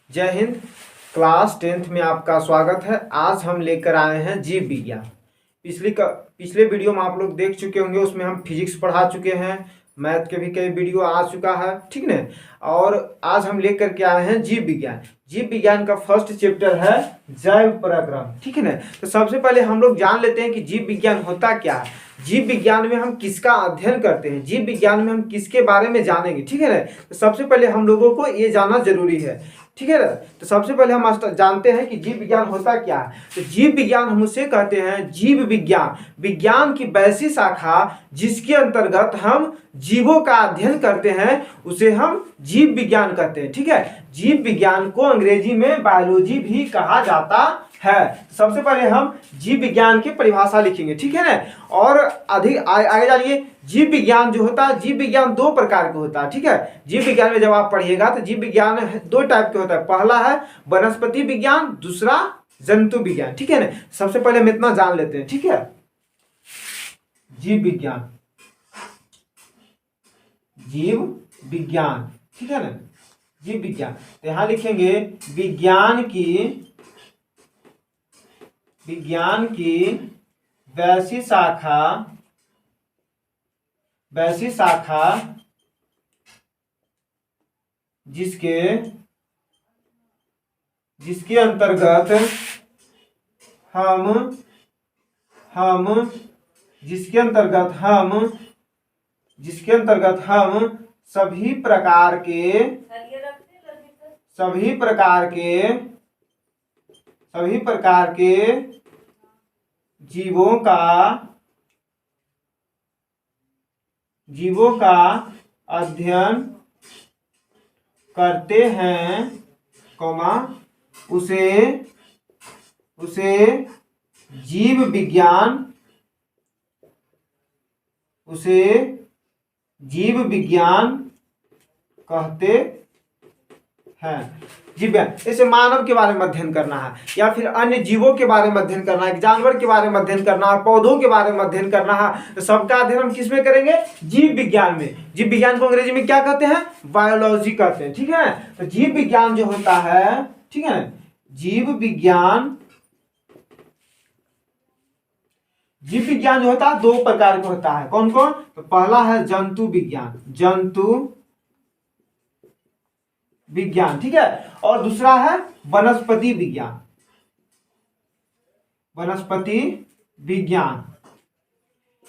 जय Hind. Class 10th में आपका स्वागत है। आज हम लेकर आए हैं जीव विज्ञान। पिछले वीडियो में आप लोग देख चुके होंगे, उसमें हम फिजिक्स पढ़ा चुके हैं, मैथ के भी कई वीडियो आ चुका है, ठीक ना। और आज हम लेकर के आए हैं जीव विज्ञान। जीव विज्ञान का फर्स्ट चैप्टर है जैव पराक्रम, ठीक है ना। तो सबसे पहले हम लोग जान लेते हैं कि जीव विज्ञान होता क्या है। जीव विज्ञान में हम किसका अध्ययन करते हैं, जीव विज्ञान में हम किसके बारे में जानेंगे, ठीक है ना। तो सबसे पहले हम लोगों को ये जानना जरूरी है, ठीक है ना। तो सबसे पहले हम जानते हैं कि जीव विज्ञान होता क्या है। तो जीव विज्ञान हम उसे कहते हैं जीव विज्ञान, विज्ञान की वैसी शाखा जिसके अंतर्गत हम जीवों का अध्ययन करते हैं उसे हम जीव विज्ञान कहते हैं, ठीक है। जीव विज्ञान को अंग्रेजी में बायोलॉजी भी कहा जाता है। सबसे पहले हम जीव विज्ञान की परिभाषा लिखेंगे, ठीक है ना। और अधिक आगे जानिए। जीव विज्ञान जो होता है, जीव विज्ञान दो प्रकार का होता है, ठीक है। जीव विज्ञान में जब आप पढ़िएगा तो जीव विज्ञान दो टाइप के होता है। पहला है वनस्पति विज्ञान, दूसरा जंतु विज्ञान, ठीक है ना। सबसे पहले हम इतना जान लेते हैं, ठीक है। जीव विज्ञान, जीव विज्ञान, ठीक है ना। जीव विज्ञान तो यहां लिखेंगे विज्ञान की वैसी शाखा जिसके अंतर्गत हम सभी प्रकार के जीवों का अध्ययन करते हैं, उसे जीव विज्ञान कहते हैं। जीव विज्ञान जैसे मानव के बारे में अध्ययन करना है, या फिर अन्य जीवों के बारे में अध्ययन करना है, जानवर के बारे में अध्ययन करना है, पौधों के बारे में अध्ययन करना है, तो सबका अध्ययन हम किस में करेंगे? जीव विज्ञान में। जीव विज्ञान को अंग्रेजी में क्या कहते हैं? बायोलॉजी कहते हैं, ठीक है। तो जीव विज्ञान जो होता है, ठीक है, जीव विज्ञान जो होता है दो प्रकार का होता है। कौन कौन? तो पहला है जंतु विज्ञान, ठीक है। और दूसरा है वनस्पति विज्ञान।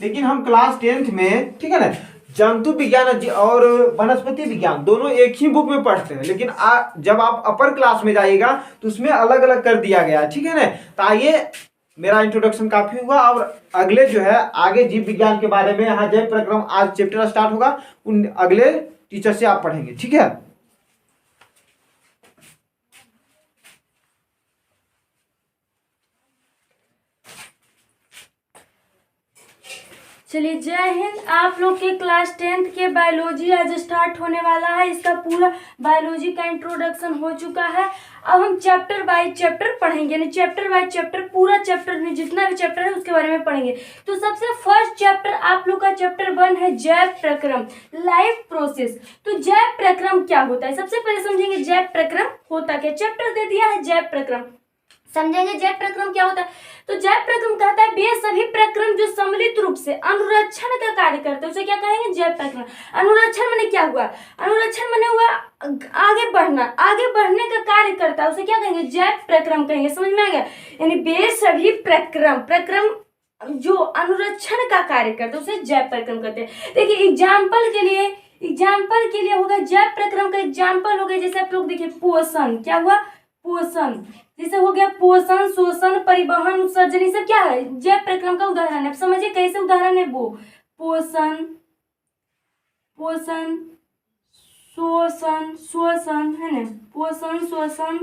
लेकिन हम क्लास 10th में, ठीक है ना, जंतु विज्ञान और वनस्पति विज्ञान दोनों एक ही बुक में पढ़ते हैं, लेकिन जब आप अपर क्लास में जाइएगा तो उसमें अलग अलग कर दिया गया है, ठीक है ना। तो आइए, मेरा इंट्रोडक्शन काफी हुआ, और अगले जो है आगे जीव विज्ञान के बारे में, यहाँ जैव प्रक्रम आज चैप्टर स्टार्ट होगा, उन अगले टीचर से आप पढ़ेंगे, ठीक है। चलिए, जय हिंद। आप लोग के क्लास 10th के बायोलॉजी आज स्टार्ट होने वाला है। इसका पूरा बायोलॉजी का इंट्रोडक्शन हो चुका है। अब हम चैप्टर बाय चैप्टर पढ़ेंगे, यानी चैप्टर बाय चैप्टर, पूरा चैप्टर में जितना भी चैप्टर है उसके बारे में पढ़ेंगे। तो सबसे फर्स्ट चैप्टर आप लोग का चैप्टर 1 है जैव प्रक्रम, लाइफ प्रोसेस। तो जैव प्रक्रम क्या होता है, सबसे पहले समझेंगे जैव प्रक्रम होता क्या। चैप्टर दे दिया है जैव प्रक्रम, समझेंगे जैव प्रक्रम क्या होता है। तो जैव प्रक्रम कहता है वे सभी प्रक्रम जो सम्मिलित रूप से अनुरक्षण का कार्य करते हैं, उसे क्या कहेंगे? जैव प्रक्रम। अनुरक्षण माने क्या हुआ? अनुरक्षण माने हुआ आगे बढ़ने का कार्य करता है, उसे क्या कहेंगे? जैव प्रक्रम कहेंगे। समझ में आ गया? यानी वे सभी प्रक्रम जो अनुरक्षण का कार्य करते हैं उसे जैव प्रक्रम कहते हैं। देखिए, एग्जाम्पल के लिए होगा जैव प्रक्रम का एग्जाम्पल हो गया, जैसे आप लोग देखिए पोषण, क्या हुआ? पोषण। जैसे हो गया पोषण, शोषण, परिवहन, उत्सर्जन, ये सब क्या है? जैव प्रक्रम का उदाहरण है। समझिए कैसे उदाहरण है वो। पोषण, शोषण है ना, पोषण, शोषण,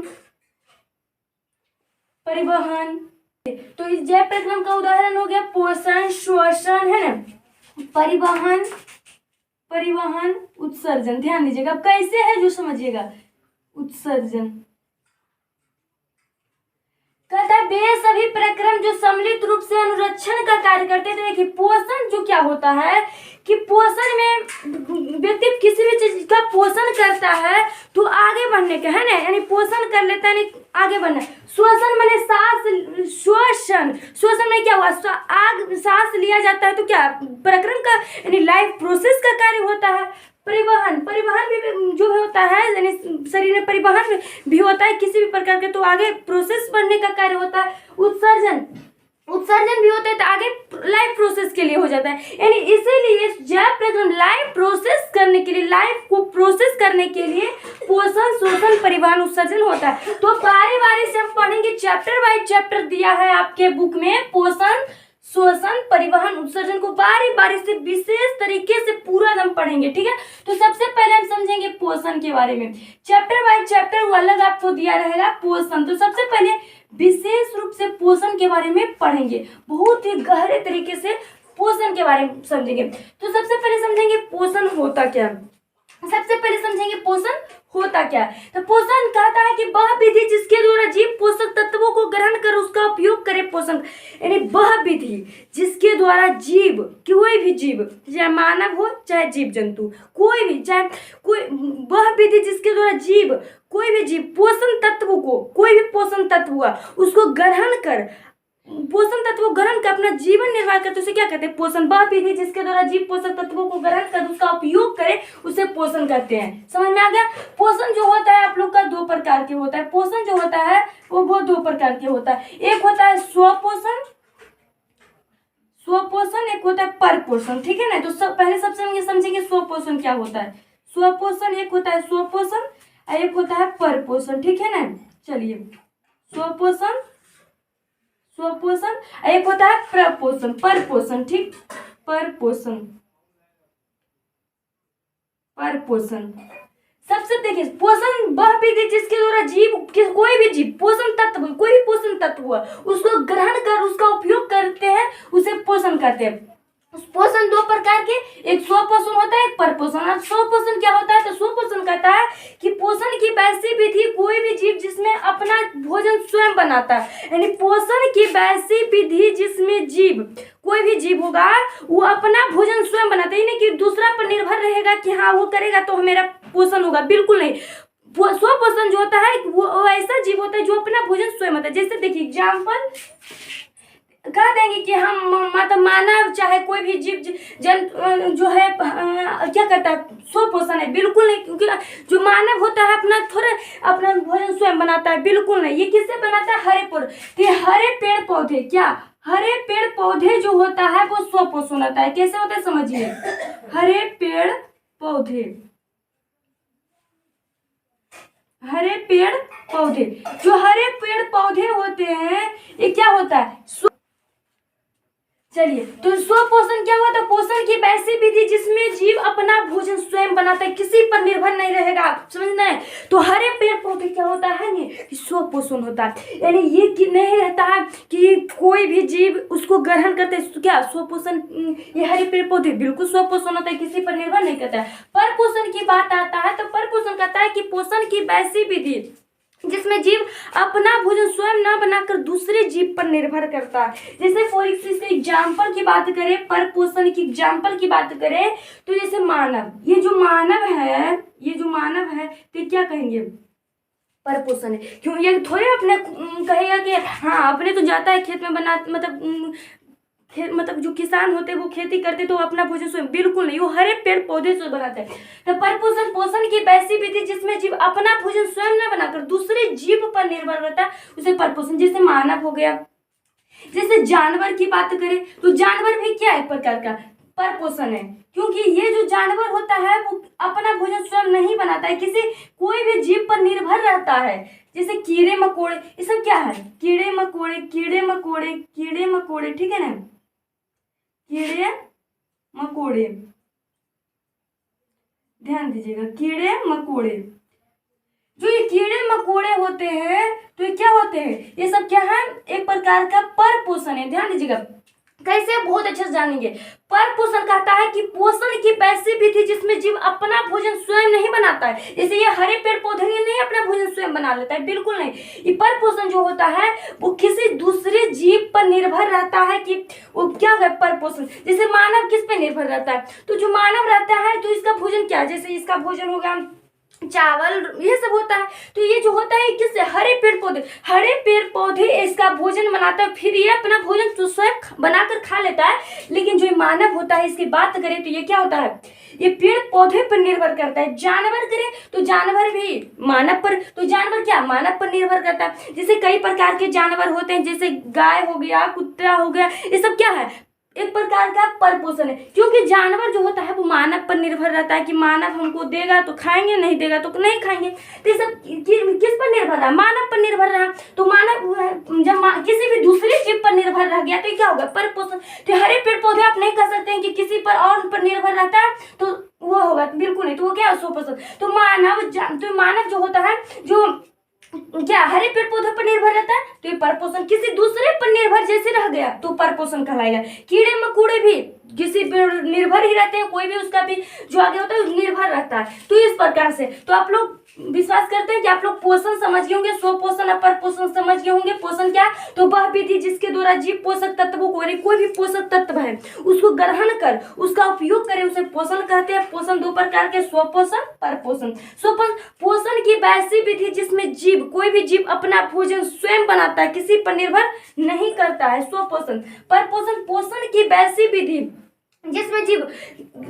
परिवहन। तो इस जैव प्रक्रम का उदाहरण हो गया पोषण, शोषण, है ना, परिवहन, उत्सर्जन। ध्यान दीजिएगा कैसे है जो समझिएगा। उत्सर्जन, कहता है वे सभी प्रक्रम जो सम्मिलित रूप से अनुरक्षण का कार्य करते थे। देखिए पोषण जो क्या होता है कि पोषण में व्यक्ति किसी भी चीज का पोषण करता है तो आगे बढ़ने का है ना, यानी पोषण कर लेता है यानी आगे बढ़ना। श्वसन माने सांस, श्वसन, श्वसन में क्या हुआ, आग सांस लिया जाता है तो क्या प्रक्रम का यानी लाइफ प्रोसेस का कार्य होता है। परिवहन, परिवहन भी जो होता है यानी शरीर में परिवहन भी होता है किसी भी प्रकार के, तो आगे प्रोसेस बढ़ने का कार्य होता है। उत्सर्जन, उत्सर्जन भी होता है तो आगे लाइफ प्रोसेस के लिए हो जाता है। यानी इसीलिए जैव प्रक्रम लाइफ प्रोसेस करने के लिए, लाइफ को प्रोसेस करने के लिए पोषण, शोषण, परिवहन, उत्सर्जन होता है। तो बारी बारी से हम पढ़ेंगे, चैप्टर बाय चैप्टर दिया है आपके बुक में, पोषण, श्वसन, परिवहन, उत्सर्जन को बारी बारी से विशेष तरीके से पूरा हम पढ़ेंगे, ठीक है। तो सबसे पहले हम समझेंगे पोषण के बारे में, चैप्टर बाय चैप्टर अलग आपको दिया रहेगा पोषण। तो सबसे पहले विशेष रूप से पोषण के बारे में पढ़ेंगे, बहुत ही गहरे तरीके से पोषण के बारे में समझेंगे। तो सबसे पहले समझेंगे पोषण होता क्या, सबसे पहले समझेंगे पोषण होता क्या है। तो पोषण कहता है कि वह विधि जिसके द्वारा जीव पोषक तत्वों को ग्रहण कर उसका उपयोग करे, पोषण यानी वह विधि जिसके द्वारा जीव, कोई भी जीव, चाहे मानव हो चाहे जीव जंतु, कोई भी, चाहे कोई, वह विधि जिसके द्वारा जीव, कोई भी जीव पोषण तत्व को, कोई भी पोषण तत्व हुआ उसको ग्रहण कर, पोषण तत्व ग्रहण कर अपना जीवन निर्वाह करते उसे क्या कहते हैं, पोषण। वह विधि जिसके द्वारा जीव पोषक तत्वों को ग्रहण कर उसका उपयोग करे उसे पोषण कहते हैं। समझ में आ गया। पोषण जो होता है आप लोग का दो प्रकार के होता है, पोषण जो होता है वो दो प्रकार के होता है, एक होता है स्वपोषण, स्वपोषण, एक होता है परपोषण, ठीक है ना। तो पहले सबसे समझेंगे स्वपोषण क्या होता है। स्वपोषण एक होता है स्वपोषण, एक होता है परपोषण, ठीक है ना। चलिए, स्वपोषण, स्वपोषण, एक होता है प्रपोषण, परपोषण, ठीक, परपोषण, परपोषण। सबसे देखिए पोषण वह विधि जिसके द्वारा जीव, कोई भी जीव पोषण तत्व, कोई भी पोषण तत्व हुआ उसको ग्रहण कर उसका उपयोग करते हैं उसे पोषण कहते हैं। पोषण दो प्रकार के, एक स्वपोषण होता है, एक परपोषण। अब स्वपोषण क्या होता है, तो स्वपोषण कहता है कि पोषण की वैसी विधि कोई भी जीव जिसमें अपना भोजन स्वयं बनाता है, यानी पोषण की वैसी विधि जिसमें जीव, कोई भी जीव होगा वो अपना भोजन स्वयं बनाता है, नहीं कि दूसरा पर निर्भर रहेगा कि हाँ वो करेगा तो मेरा पोषण होगा, बिल्कुल नहीं। स्वपोषण जो होता है वो ऐसा जीव होता है जो अपना भोजन स्वयं होता है। जैसे देखिए एग्जाम्पल कह देंगे कि हम मतलब मानव चाहे कोई भी जीव जंतु जो है क्या करता है, स्वपोषण है, बिल्कुल नहीं। क्योंकि जो मानव होता है अपना थोड़ा अपना भोजन स्वयं बनाता है, बिल्कुल नहीं। ये किससे बनाता है, हरे पौधे, तो हरे पेड़ पौधे, क्या हरे पेड़ पौधे जो होता है वो स्वपोषण होता है। कैसे होता है समझिए, हरे पेड़ पौधे, हरे पेड़ पौधे, जो हरे पेड़ पौधे होते हैं ये क्या होता है, चलिए। तो स्वपोषण क्या होता है, पोषण की वैसी विधि जिसमें जीव अपना भोजन स्वयं बनाता है, किसी पर निर्भर नहीं रहेगा, समझना है। तो हरे पेड़ पौधे क्या होता है कि स्वपोषण होता है, यानी ये कि नहीं रहता है कि कोई भी जीव उसको ग्रहण करते है, तो क्या स्वपोषण, ये हरे पेड़ पौधे बिल्कुल स्वपोषण होता है, किसी पर निर्भर नहीं करता है। परपोषण की बात आता है तो परपोषण कहता है कि पोषण की वैसी विधि जिसमें जीव अपना भोजन स्वयं न बनाकर दूसरे जीव पर निर्भर करता है। जैसे फॉर एग्जाम्पल की बात करें, परपोषण की एग्जाम्पल की बात करें तो जैसे मानव, ये जो मानव है, ये जो मानव है तो क्या कहेंगे, परपोषण है। क्यों, ये थोड़े अपने कहेगा कि हाँ अपने तो जाता है खेत में बना, मतलब जो किसान होते हैं वो खेती करते तो अपना भोजन स्वयं, बिल्कुल नहीं, वो हरे पेड़ पौधे से बनाते हैं। तो परपोषण पोषण की वैसी विधि जिसमें जीव अपना भोजन स्वयं न बनाकर दूसरे जीव पर निर्भर रहता है उसे परपोषण। जैसे मानव हो गया, जैसे जानवर की बात करें तो जानवर भी क्या एक प्रकार का परपोषण है, क्योंकि ये जो जानवर होता है वो अपना भोजन स्वयं नहीं बनाता है, किसी कोई भी जीव पर निर्भर रहता है। जैसे कीड़े मकोड़े, ये सब क्या है, कीड़े मकोड़े, कीड़े मकोड़े, कीड़े मकोड़े, ठीक है ना, कीड़े मकोड़े, ध्यान दीजिएगा, कीड़े मकोड़े, जो ये कीड़े मकोड़े होते हैं तो ये क्या होते हैं, ये सब क्या है, एक प्रकार का परपोषण है। ध्यान दीजिएगा, कैसे, बहुत अच्छे से जानेंगे। पर पोषण कहता है कि पोषण की वैसी विधि जिसमें जीव अपना भोजन स्वयं नहीं बनाता है। जैसे ये हरे पेड़ पौधे नहीं अपना भोजन स्वयं बना लेता है, बिल्कुल नहीं। ये पर पोषण जो होता है वो किसी दूसरे जीव पर निर्भर रहता है कि वो क्या है पर पोषण। जैसे मानव किस पे निर्भर रहता है, तो जो मानव रहता है तो इसका भोजन क्या, जैसे इसका भोजन हो गया चावल, ये सब होता है। तो ये जो होता है किससे, हरे पेड़ पौधे इसका भोजन बनाता है, फिर ये अपना भोजन तो स्वयं बनाकर खा लेता है। लेकिन जो मानव होता है इसकी बात करें तो ये क्या होता है, ये पेड़ पौधे पर निर्भर करता है। जानवर करें तो जानवर भी मानव पर, तो जानवर क्या मानव पर निर्भर करता है। जैसे कई प्रकार के जानवर होते हैं, जैसे गाय हो गया, कुत्ता हो गया, ये सब क्या है, एक प्रकार का परपोषण है। क्योंकि जानवर जो होता है वो मानव पर निर्भर रहता है कि मानव हमको देगा तो खाएंगे, नहीं देगा तो नहीं खाएंगे। तो ये सब किस पर निर्भर रहा, मानव पर निर्भर रहा। तो मानव जब किसी भी दूसरे जीव पर निर्भर रह गया तो क्या होगा, परपोषण। तो हरे पेड़ पौधे आप नहीं कह सकते हैं कि किसी पर और पर निर्भर रहता है तो वो होगा, बिल्कुल नहीं। तो वो क्या है, स्वपोषण। तो मानव जो होता है, जो क्या हरे पेड़ पौधे पर निर्भर रहता है, तो ये परपोषण। किसी दूसरे पर निर्भर जैसे रह गया तो परपोषण कहलाएगा। कीड़े मकोड़े भी किसी पर निर्भर ही रहते हैं, कोई भी उसका भी जो आगे होता है निर्भर रहता है। तो इस प्रकार से तो आप लोग विश्वास करते हैं कि आप लोग पोषण समझ गए होंगे, स्वपोषण और परपोषण समझ गए होंगे। पोषण क्या, तो वह विधि जिसके द्वारा जीव पोषक तत्वों को, कोई भी पोषक तत्व है उसको ग्रहण कर उसका उपयोग करे, उसे पोषण कहते हैं। पोषण दो प्रकार के, स्वपोषण, परपोषण। पोषण की वैसी विधि जिसमें जीव, कोई भी जीव अपना भोजन स्वयं बनाता है, किसी पर निर्भर नहीं करता है, स्वपोषण। परपोषण, पोषण की वैसी विधि जिसमें जीव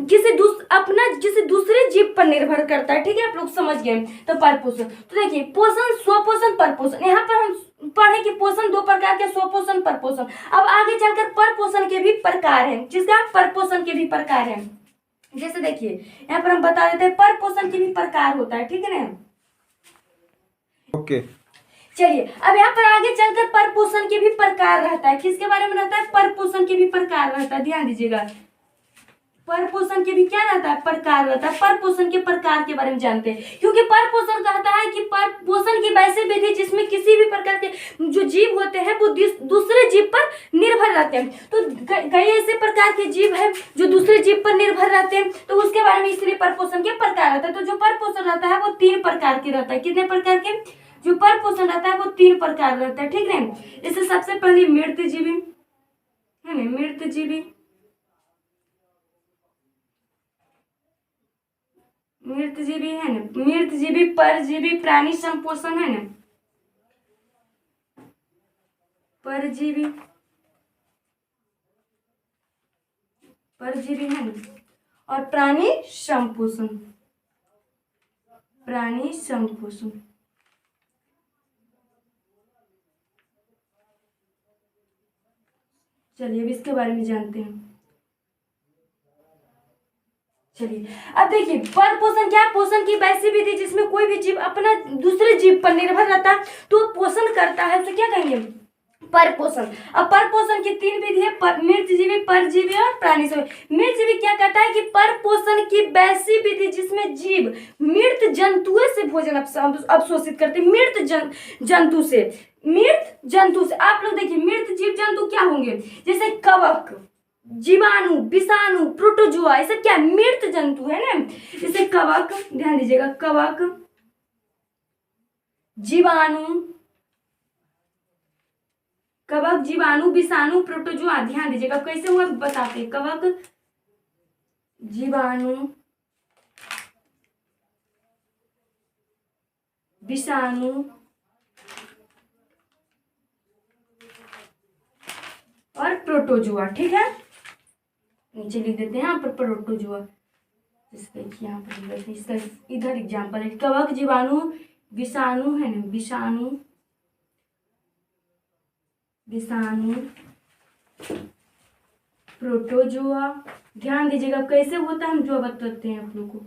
किसी दूसरे जीव पर निर्भर करता है। ठीक है, आप लोग समझ गए। तो परपोषण, तो देखिए पोषण, स्वपोषण, परपोषण। यहाँ पर हम पढ़े कि पोषण दो प्रकार के, स्वपोषण, परपोषण। अब आगे चलकर परपोषण के भी प्रकार हैं, जिसका परपोषण के भी प्रकार हैं। जैसे देखिए यहाँ पर हम बता देते हैं परपोषण के भी प्रकार होता है, ठीक है ना। ओके चलिए अब यहाँ पर आगे चलकर परपोषण के भी प्रकार रहता है। किसके बारे में रहता है, परपोषण के भी प्रकार रहता है, ध्यान दीजिएगा। परपोषण के भी क्या रहता है, प्रकार रहता है। परपोषण के प्रकार के बारे में जानते हैं, क्योंकि परपोषण कहता है कि पोषण की वैसी विधि जिसमें किसी भी प्रकार के जो जीव होते हैं वो दूसरे जीव पर निर्भर रहते हैं। तो कई ऐसे प्रकार के जीव हैं जो दूसरे जीव पर निर्भर रहते हैं, तो उसके बारे में इसलिए परपोषण के प्रकार रहता है। तो जो परपोषण रहता है वो 3 प्रकार के रहता है। कितने प्रकार के, जो परपोषण रहता है वो 3 प्रकार रहता है, ठीक है। इससे सबसे पहले मृतजीवी है ना, मृतजीवी है ना, मृतजीवी, परजीवी, प्राणी संपोषण है ना, परजीवी है ना, और प्राणी संपोषण। चलिए अब इसके बारे में जानते हैं। चलिए अब देखिए परपोषण क्या है, पोषण की वैसी विधि जिसमें कोई भी जीव अपना दूसरे जीव पर निर्भर रहता है तो पोषण करता है, उसे क्या कहेंगे, परपोषण। अब परपोषण की 3 विधि है, मृतजीवी, परजीवी और प्राणी संपोषण। मृतजीवी क्या कहता है कि परपोषण की वैसी विधि जिसमें जीव मृत जंतुओं से भोजन अवशोषित करते, मृत जंतु से। आप लोग देखिए मृत जीव जंतु क्या होंगे, जैसे कवक, जीवाणु, विषाणु, प्रोटोजुआ, ये सब क्या मृत जंतु है ना। जैसे कवक, ध्यान दीजिएगा, कवक, जीवाणु, विषाणु, प्रोटोजुआ, ध्यान दीजिएगा कैसे हुआ बताते हैं। कवक, जीवाणु, विषाणु और प्रोटोजुआ, ठीक है। नीचे लिख देते हैं यहाँ पर प्रोटोजुआ। देखिए यहाँ पर इसका इधर एग्जाम्पल है, कवक, जीवाणु, विषाणु है ना, विषाणु, प्रोटोजुआ। ध्यान दीजिएगा कैसे होता है, हम जो बताते हैं आप लोग को।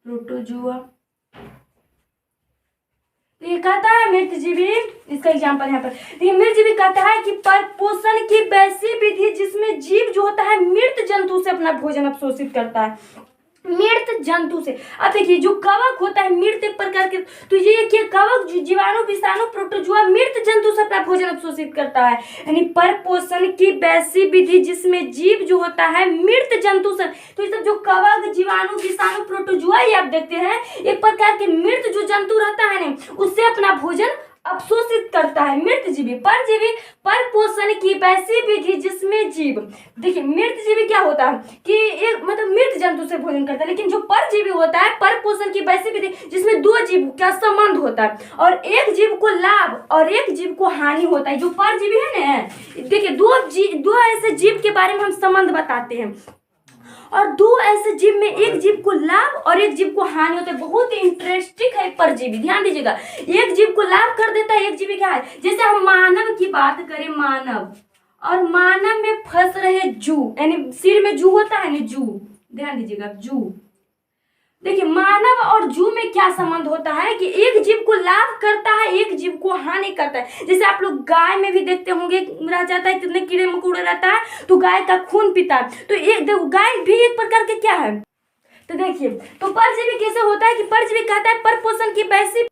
प्रोटोजुआ तो ये कहता है मृतजीवी, इसका एग्जाम्पल यहाँ पर देखिए। मृतजीवी कहता है कि परपोषण की वैसी विधि जिसमें जीव जो होता है मृत जंतु से अपना भोजन अवशोषित करता है। मृत जंतु से। अब देखिए जो कवक होता है मृत एक प्रकार के, तो ये क्या कवक जीवाणु विषाणु प्रोटोजुआ मृत जंतु से अपना भोजन अवशोषित करता है। यानी परपोषण की वैसी विधि जिसमें जीव जो होता है मृत जंतु से, तो ये सब जो कवक जीवाणु विषाणु प्रोटोजुआ ये आप देखते हैं एक प्रकार के मृत जो जंतु रहता है ना उससे अपना भोजन अवशोषित करता है। मृत जीवी परजीवी परपोषण की वैसी विधि जिसमें जीव, देखिए मृत जीवी क्या होता है कि एक मतलब मृत जंतु से भोजन करता है, लेकिन जो परजीवी होता है परपोषण की वैसी विधि जिसमें दो जीव का संबंध होता है और एक जीव को लाभ और एक जीव को हानि होता है। जो परजीवी है ना, देखिए दो ऐसे जीव के बारे में हम संबंध बताते हैं और दो ऐसे जीव में एक जीव को लाभ और एक जीव को हानि होता है। बहुत ही इंटरेस्टिंग है परजीवी, ध्यान दीजिएगा। एक जीव को लाभ कर देता है, एक जीव क्या है, जैसे हम मानव की बात करें, मानव और मानव में फंस रहे जू, यानी सिर में जू होता है ना, जू, ध्यान दीजिएगा, जू। देखिए मानव और जू में क्या संबंध होता है कि एक जीव को लाभ करता है एक जीव को हानि करता है। जैसे आप लोग गाय में भी देखते होंगे रह जाता है, कितने कीड़े मकोड़े रहता है तो गाय का खून पीता है, तो एक गाय भी एक प्रकार के क्या है। तो देखिए तो परजीवी कैसे होता है कि परजीवी कहता है परपोषण की वैसी,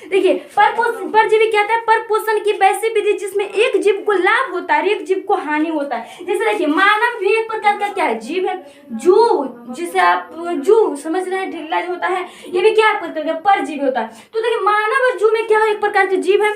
देखिए परजीवी कहता है परपोषण की वैसी विधि जिसमें एक जीव को लाभ होता है एक जीव को हानि होता है। जैसे देखिए मानव भी एक प्रकार का क्या है, जीव है। जू, जिसे आप जू समझ रहे हैं, ढिल्ला जो होता है ये भी क्या है प्रकार का परजीवी होता है। तो देखिए मानव और जू में क्या है, एक प्रकार के जीव है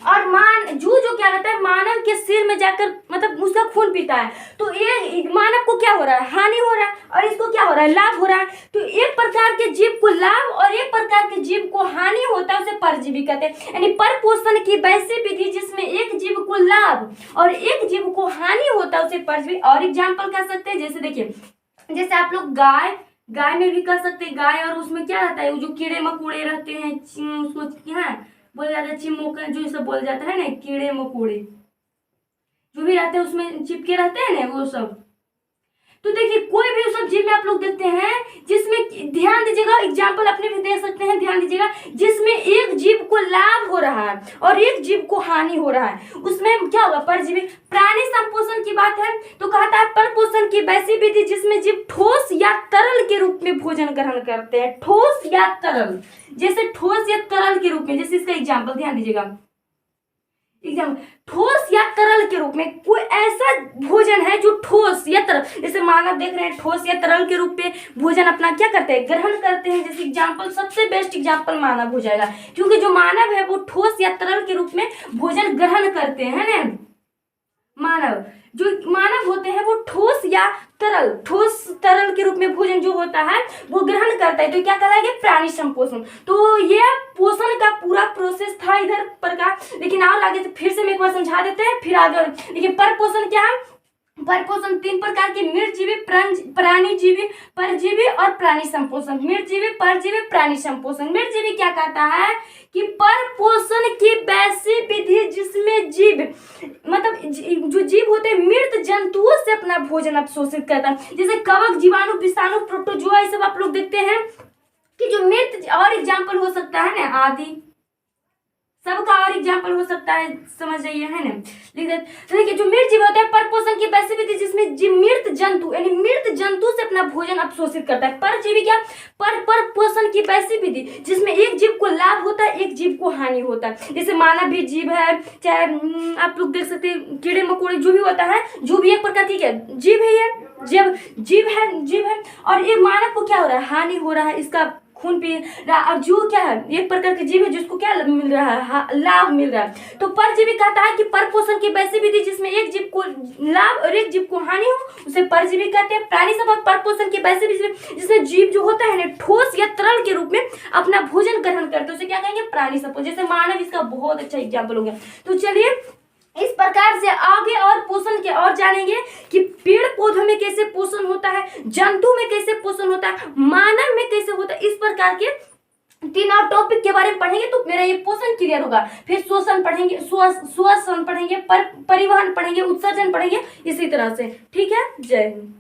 और जू जो क्या करता है मानव के सिर में जाकर मतलब उसका खून पीता है, तो ये मानव को क्या हो रहा है, हानि हो रहा है और इसको क्या हो रहा है, लाभ हो रहा है। तो एक प्रकार के जीव को लाभ और एक प्रकार के जीव को हानि होता है, उसे परजीवी कहते हैं। यानी परपोषण की वैसी विधि जिसमें एक जीव को लाभ और एक जीव को हानि होता है उसे परजीवी। और एग्जाम्पल कर सकते हैं, जैसे देखिए जैसे आप लोग गाय में भी कर सकते हैं, गाय और उसमें क्या रहता है, वो जो कीड़े मकोड़े रहते हैं उसको क्या बोला जाता है, चिमोका जो सब बोल जाता है ना, कीड़े मकोड़े जो भी रहते हैं उसमें चिपके रहते हैं ना वो सब। तो देखिए कोई भी सब जीव में आप लोग देखते हैं जिसमें, ध्यान दीजिएगा एग्जाम्पल अपने भी दे सकते हैं, ध्यान दीजिएगा, जिसमें एक जीव को लाभ हो रहा है और एक जीव को हानि हो रहा है, उसमें क्या होगा, परजीवी। प्राणी संपोषण की बात है तो कहता है परपोषण की वैसी विधि जिसमें जीव ठोस या तरल के रूप में भोजन ग्रहण करते हैं। ठोस या तरल, जैसे ठोस या तरल के रूप में, जैसे इसका एग्जाम्पल ध्यान दीजिएगा, ठोस या तरल के रूप में कोई ऐसा भोजन है जो ठोस या तरल, जैसे मानव देख रहे हैं ठोस या तरल के रूप में भोजन अपना क्या करते हैं, ग्रहण करते हैं। जैसे एग्जाम्पल सबसे बेस्ट एग्जाम्पल मानव हो जाएगा, क्योंकि जो मानव है वो ठोस या तरल के रूप में भोजन ग्रहण करते हैं ना। मानव जो मानव होते हैं वो ठोस या ठोस तरल के रूप में भोजन जो होता है वो ग्रहण करता है, तो क्या कहलाएगा, प्राणी संपोषण। तो ये पोषण का पूरा प्रोसेस था इधर पर का, लेकिन और आगे से फिर से मैं एक बार समझा देते हैं, फिर आगे देखिए परपोषण क्या है। परपोषण तीन प्रकार के, मृतजीवी, प्राणीजीवी, परजीवी और प्राणी संपोषण। मृतजीवी, परजीवी, प्राणी संपोषण। मृतजीवी क्या कहता है कि परपोषण की वैसी विधि जिसमें जीव मतलब जो जीव होते हैं मृत जंतुओं से अपना भोजन अवशोषित करता है। जैसे कवक, जीवाणु, विषाणु, प्रोटोजुआ, ये सब आप लोग देखते हैं कि जो मृत, और एग्जाम्पल हो सकता है ना आदि, सबका और एग्जाम्पल हो सकता है, समझ जाइए है ना। देखिए जो मृत जीव होता है परपोषण की वैसी विधि जिसमें जीव मृत जंतु यानी मृत जंतु से अपना भोजन अवशोषित करता है। परजीवी क्या, परपोषण की वैसी विधि जिसमें एक जीव को लाभ होता है एक जीव को हानि होता है। जैसे मानव भी जीव है, चाहे आप लोग देख सकते हैं कीड़े मकोड़े जो भी होता है, जो भी एक प्रकार की क्या जीव है, ये जीव है और ये मानव को क्या हो रहा है, हानि हो रहा है, इसका खून पी रहा। और जू क्या है, एक प्रकार के जीव है जिसको क्या मिल रहा है, लाभ मिल रहा है। तो परजीवी कहता है कि परपोषण की वैसी विधि जिसमें एक जीव को लाभ और एक जीव को हानि हो उसे परजीवी कहते हैं। प्राणी संपोषण परपोषण की वैसी विधि जिसमें जीव जो होता है ना ठोस या तरल के रूप में अपना भोजन ग्रहण करते हैं उसे क्या कहेंगे, प्राणी संपोषण। जैसे मानव इसका बहुत अच्छा एग्जाम्पल हो गया। तो चलिए इस प्रकार से आगे और पोषण के और जानेंगे कि पेड़ पौधों में कैसे पोषण होता है, जंतु में कैसे पोषण होता है, मानव में कैसे होता है। इस प्रकार के तीन और टॉपिक के बारे में पढ़ेंगे तो मेरा ये पोषण क्लियर होगा। फिर श्वसन पढ़ेंगे, श्वसन पढ़ेंगे, परिवहन पढ़ेंगे, उत्सर्जन पढ़ेंगे, इसी तरह से। ठीक है, जय हिंद।